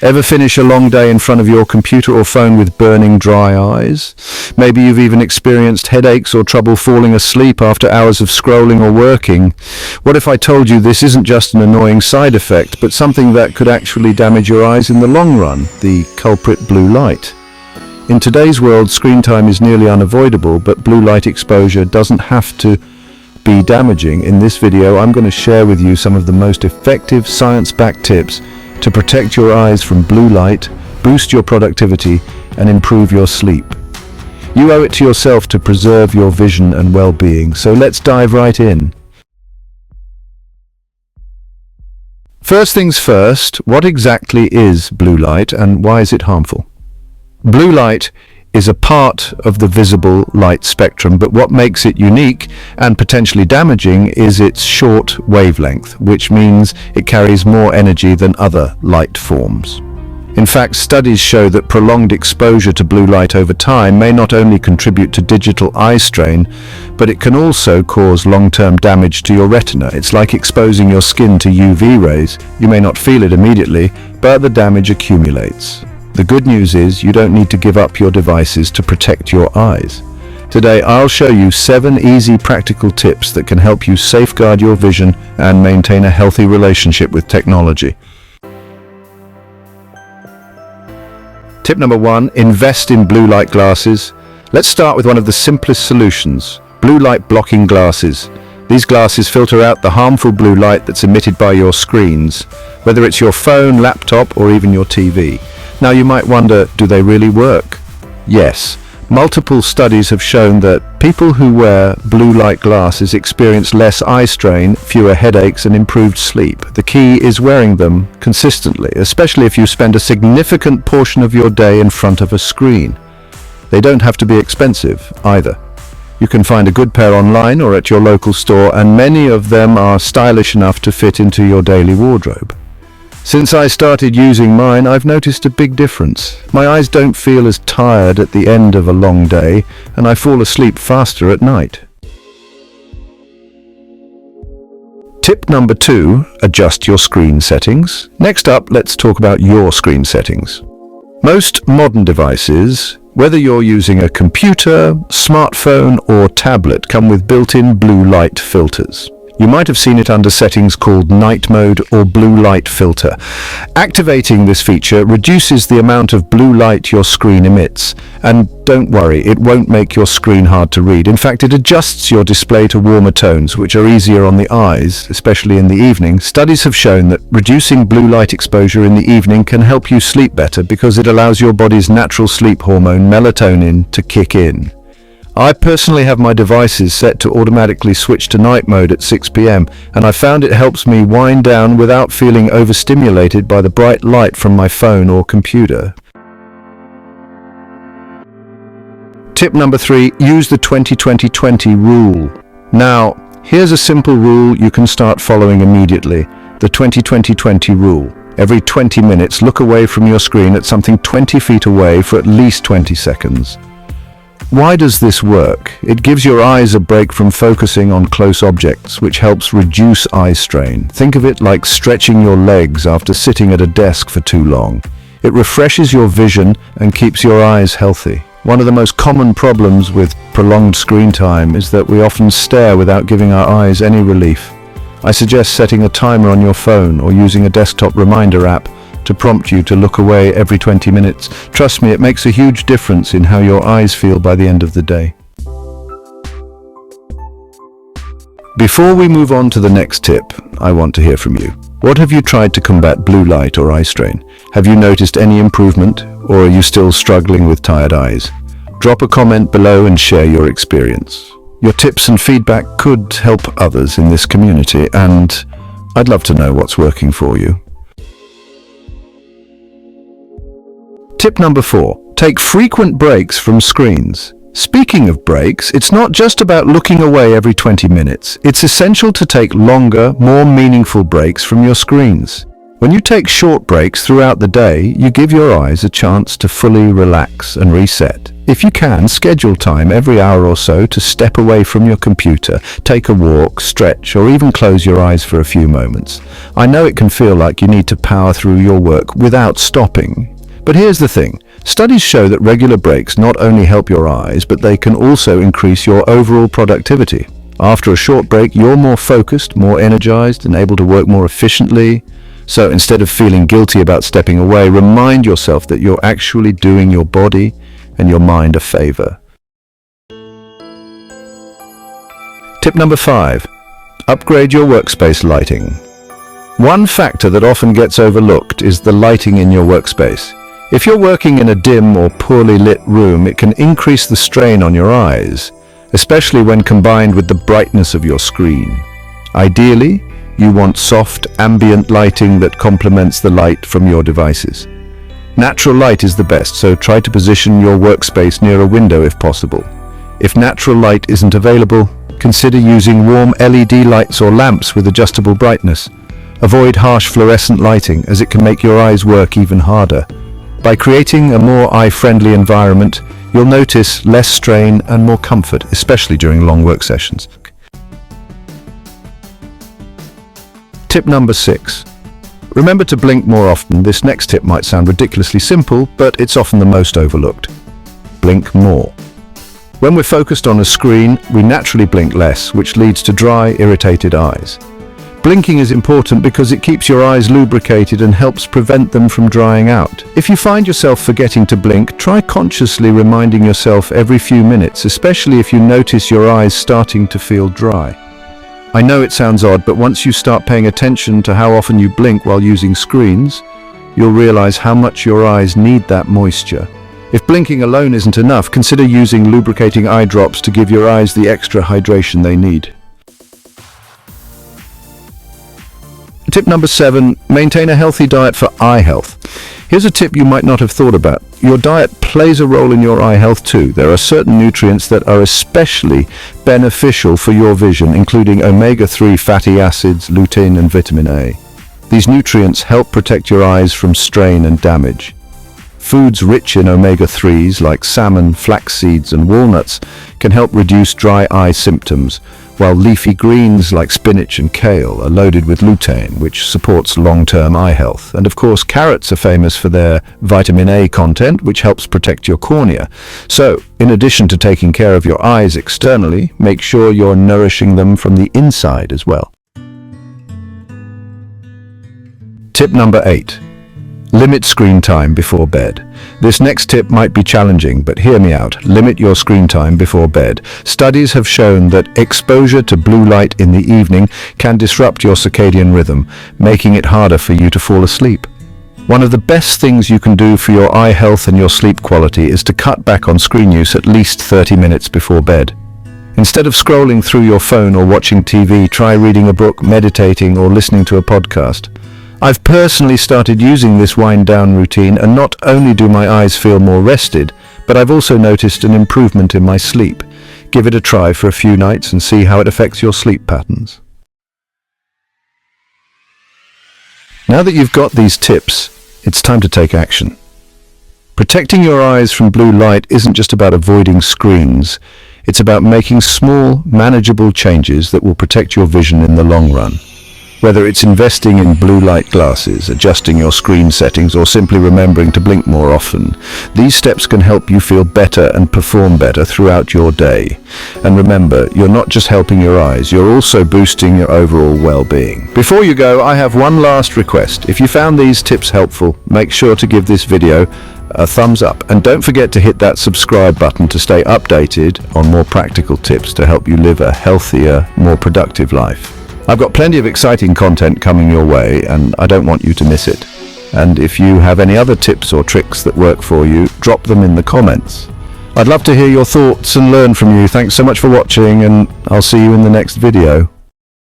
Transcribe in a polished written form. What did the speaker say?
Ever finish a long day in front of your computer or phone with burning dry eyes? Maybe you've even experienced headaches or trouble falling asleep after hours of scrolling or working. What if I told you this isn't just an annoying side effect, but something that could actually damage your eyes in the long run, the culprit blue light? In today's world, screen time is nearly unavoidable, but blue light exposure doesn't have to be damaging. In this video, I'm going to share with you some of the most effective science-backed tips to protect your eyes from blue light, boost your productivity, and improve your sleep. You owe it to yourself to preserve your vision and well-being, so let's dive right in. First things first, what exactly is blue light and why is it harmful? Blue light is a part of the visible light spectrum, but what makes it unique and potentially damaging is its short wavelength, which means it carries more energy than other light forms. In fact, studies show that prolonged exposure to blue light over time may not only contribute to digital eye strain, but it can also cause long-term damage to your retina. It's like exposing your skin to UV rays. You may not feel it immediately, but the damage accumulates. The good news is you don't need to give up your devices to protect your eyes. Today I'll show you 7 easy practical tips that can help you safeguard your vision and maintain a healthy relationship with technology. Tip number 1, invest in blue light glasses. Let's start with one of the simplest solutions, blue light blocking glasses. These glasses filter out the harmful blue light that's emitted by your screens, whether it's your phone, laptop, or even your TV. Now you might wonder, do they really work? Yes, multiple studies have shown that people who wear blue light glasses experience less eye strain, fewer headaches, and improved sleep. The key is wearing them consistently, especially if you spend a significant portion of your day in front of a screen. They don't have to be expensive either. You can find a good pair online or at your local store, and many of them are stylish enough to fit into your daily wardrobe. Since I started using mine, I've noticed a big difference. My eyes don't feel as tired at the end of a long day, and I fall asleep faster at night. Tip number 2, adjust your screen settings. Next up, let's talk about your screen settings. Most modern devices, whether you're using a computer, smartphone, or tablet, come with built-in blue light filters. You might have seen it under settings called night mode or blue light filter. Activating this feature reduces the amount of blue light your screen emits. And don't worry, it won't make your screen hard to read. In fact, it adjusts your display to warmer tones, which are easier on the eyes, especially in the evening. Studies have shown that reducing blue light exposure in the evening can help you sleep better because it allows your body's natural sleep hormone, melatonin, to kick in. I personally have my devices set to automatically switch to night mode at 6 p.m. and I found it helps me wind down without feeling overstimulated by the bright light from my phone or computer. Tip number 3, use the 20-20-20 rule. Now, here's a simple rule you can start following immediately. The 20-20-20 rule. Every 20 minutes, look away from your screen at something 20 feet away for at least 20 seconds. Why does this work? It gives your eyes a break from focusing on close objects, which helps reduce eye strain. Think of it like stretching your legs after sitting at a desk for too long. It refreshes your vision and keeps your eyes healthy. One of the most common problems with prolonged screen time is that we often stare without giving our eyes any relief. I suggest setting a timer on your phone or using a desktop reminder app to prompt you to look away every 20 minutes. Trust me, it makes a huge difference in how your eyes feel by the end of the day. Before we move on to the next tip, I want to hear from you. What have you tried to combat blue light or eye strain? Have you noticed any improvement, or are you still struggling with tired eyes? Drop a comment below and share your experience. Your tips and feedback could help others in this community, and I'd love to know what's working for you. Tip number 4, take frequent breaks from screens. Speaking of breaks, it's not just about looking away every 20 minutes. It's essential to take longer, more meaningful breaks from your screens. When you take short breaks throughout the day, you give your eyes a chance to fully relax and reset. If you can, schedule time every hour or so to step away from your computer, take a walk, stretch, or even close your eyes for a few moments. I know it can feel like you need to power through your work without stopping. But here's the thing. Studies show that regular breaks not only help your eyes, but they can also increase your overall productivity. After a short break, you're more focused, more energized, and able to work more efficiently. So instead of feeling guilty about stepping away, remind yourself that you're actually doing your body and your mind a favor. Tip number 5. Upgrade your workspace lighting. One factor that often gets overlooked is the lighting in your workspace. If you're working in a dim or poorly lit room, it can increase the strain on your eyes, especially when combined with the brightness of your screen. Ideally, you want soft, ambient lighting that complements the light from your devices. Natural light is the best, so try to position your workspace near a window if possible. If natural light isn't available, consider using warm LED lights or lamps with adjustable brightness. Avoid harsh fluorescent lighting, as it can make your eyes work even harder. By creating a more eye-friendly environment, you'll notice less strain and more comfort, especially during long work sessions. Tip number 6. Remember to blink more often. This next tip might sound ridiculously simple, but it's often the most overlooked. Blink more. When we're focused on a screen, we naturally blink less, which leads to dry, irritated eyes. Blinking is important because it keeps your eyes lubricated and helps prevent them from drying out. If you find yourself forgetting to blink, try consciously reminding yourself every few minutes, especially if you notice your eyes starting to feel dry. I know it sounds odd, but once you start paying attention to how often you blink while using screens, you'll realize how much your eyes need that moisture. If blinking alone isn't enough, consider using lubricating eye drops to give your eyes the extra hydration they need. Tip number 7, maintain a healthy diet for eye health. Here's a tip you might not have thought about. Your diet plays a role in your eye health too. There are certain nutrients that are especially beneficial for your vision, including omega-3 fatty acids, lutein, and vitamin A. These nutrients help protect your eyes from strain and damage. Foods rich in omega-3s like salmon, flax seeds, and walnuts can help reduce dry eye symptoms, while leafy greens like spinach and kale are loaded with lutein, which supports long-term eye health. And of course, carrots are famous for their vitamin A content, which helps protect your cornea. So, in addition to taking care of your eyes externally, make sure you're nourishing them from the inside as well. Tip number 8. Limit screen time before bed. This next tip might be challenging, but hear me out. Limit your screen time before bed. Studies have shown that exposure to blue light in the evening can disrupt your circadian rhythm, making it harder for you to fall asleep. One of the best things you can do for your eye health and your sleep quality is to cut back on screen use at least 30 minutes before bed. Instead of scrolling through your phone or watching TV, try reading a book, meditating, or listening to a podcast. I've personally started using this wind-down routine, and not only do my eyes feel more rested, but I've also noticed an improvement in my sleep. Give it a try for a few nights and see how it affects your sleep patterns. Now that you've got these tips, it's time to take action. Protecting your eyes from blue light isn't just about avoiding screens. It's about making small, manageable changes that will protect your vision in the long run. Whether it's investing in blue light glasses, adjusting your screen settings, or simply remembering to blink more often, these steps can help you feel better and perform better throughout your day. And remember, you're not just helping your eyes, you're also boosting your overall well-being. Before you go, I have one last request. If you found these tips helpful, make sure to give this video a thumbs up, and don't forget to hit that subscribe button to stay updated on more practical tips to help you live a healthier, more productive life. I've got plenty of exciting content coming your way, and I don't want you to miss it. And if you have any other tips or tricks that work for you, drop them in the comments. I'd love to hear your thoughts and learn from you. Thanks so much for watching, and I'll see you in the next video.